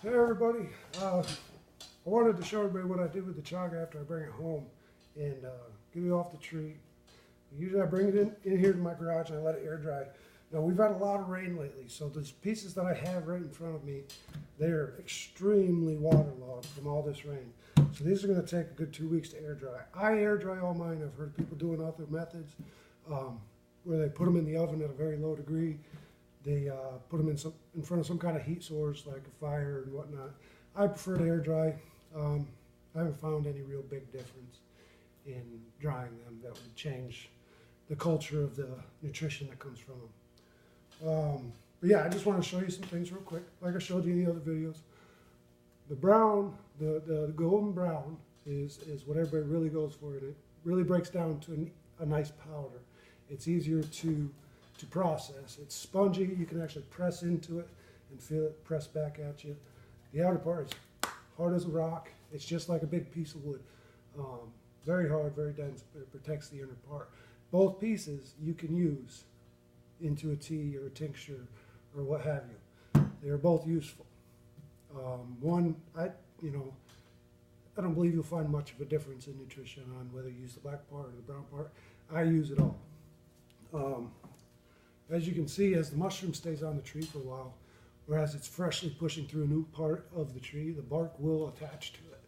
Hey everybody, I wanted to show everybody what I did with the chaga after I bring it home and get it off the tree. Usually I bring it in here to my garage and I let it air dry. Now we've had a lot of rain lately, so these pieces that I have right in front of me, they're extremely waterlogged from all this rain. So these are going to take a good 2 weeks to air dry. I air dry all mine. I've heard people doing other methods where they put them in the oven at a very low degree. They put them in front of some kind of heat source like a fire and whatnot. I prefer to air dry. I haven't found any real big difference in drying them that would change the culture of the nutrition that comes from them. But yeah, I just want to show you some things real quick. Like I showed you in the other videos. The brown, the golden brown is what everybody really goes for, and it really breaks down to a nice powder. It's easier to process. It's spongy. You can actually press into it and feel it press back at you. The outer part is hard as a rock. It's just like a big piece of wood. Very hard, very dense, but it protects the inner part. Both pieces you can use into a tea or a tincture or what have you. They are both useful. I don't believe you'll find much of a difference in nutrition on whether you use the black part or the brown part. I use it all. As you can see, as the mushroom stays on the tree for a while, whereas it's freshly pushing through a new part of the tree, the bark will attach to it.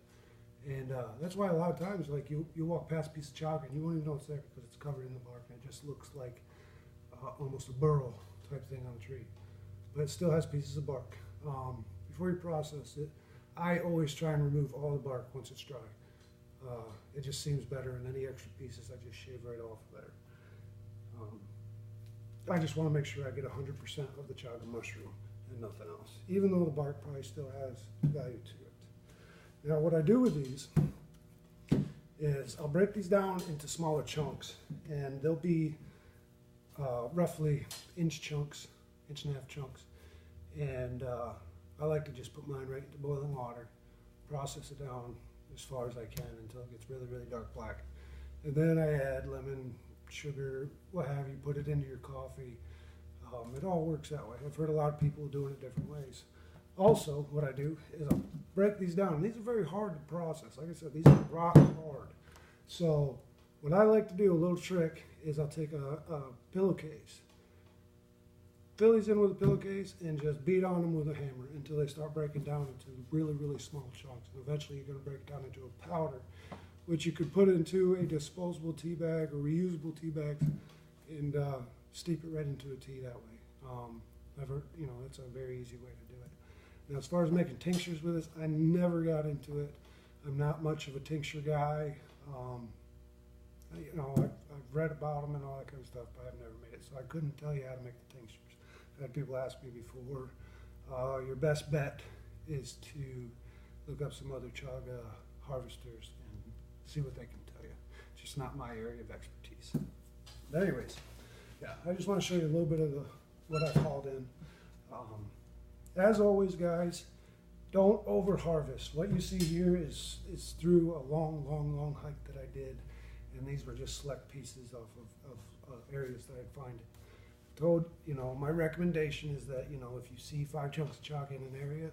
And that's why a lot of times, like you walk past a piece of chaga and you won't even know it's there because it's covered in the bark and it just looks like almost a burrow type thing on the tree. But it still has pieces of bark. Before you process it, I always try and remove all the bark once it's dry. It just seems better, and any extra pieces I just shave right off there. I just want to make sure I get 100% of the chaga mushroom and nothing else, even though the bark probably still has value to it. Now what I do with these is I'll break these down into smaller chunks, and they'll be roughly inch chunks, inch and a half chunks. And I like to just put mine right into boiling water, process it down as far as I can until it gets really, really dark black. And then I add lemon, sugar, what have you, put it into your coffee. It all works that way. I've heard a lot of people doing it different ways. Also, what I do is I'll break these down. These are very hard to process. Like I said, these are rock hard. So what I like to do, a little trick, is I'll take a pillowcase, fill these in with a pillowcase, and just beat on them with a hammer until they start breaking down into really, really small chunks. And eventually you're going to break it down into a powder, which you could put into a disposable tea bag or reusable tea bags and steep it right into a tea that way. That's a very easy way to do it. Now, as far as making tinctures with this, I never got into it. I'm not much of a tincture guy. I've read about them and all that kind of stuff, but I've never made it, so I couldn't tell you how to make the tinctures. I've had people ask me before. Your best bet is to look up some other chaga harvesters and see what they can tell you. It's just not my area of expertise. But anyways, yeah, I just want to show you a little bit of what I've hauled in. As always, guys, don't over harvest. What you see here is through a long hike that I did, and these were just select pieces off of areas that I'd find. My recommendation is that, if you see 5 chunks of chaga in an area,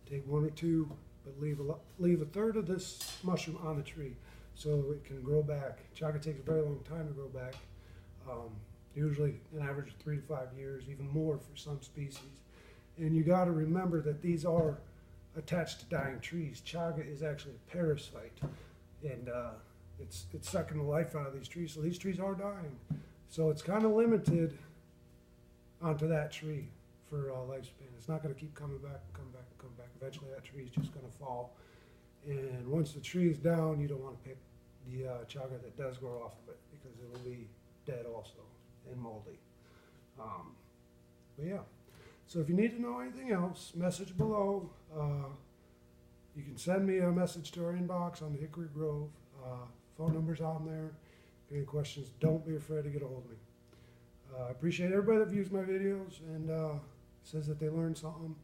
take 1 or 2, but leave a third of this mushroom on the tree so it can grow back. Chaga takes a very long time to grow back, usually an average of 3 to 5 years, even more for some species. And you got to remember that these are attached to dying trees. Chaga is actually a parasite, and it's sucking the life out of these trees. So these trees are dying. So it's kind of limited onto that tree for lifespan. It's not going to keep coming back and come back and come back. Eventually that tree is just going to fall. And once the tree is down, you don't want to pick the chaga that does grow off of it, because it will be dead also and moldy. But yeah, so if you need to know anything else, message below. You can send me a message to our inbox on the Hickory Grove. Phone number's on there. If you have any questions, don't be afraid to get a hold of me. I appreciate everybody that views my videos and says that they learned something.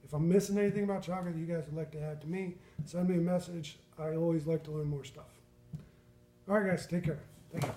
If I'm missing anything about chaga that you guys would like to add to me, send me a message. I always like to learn more stuff. All right, guys, take care. Thank you.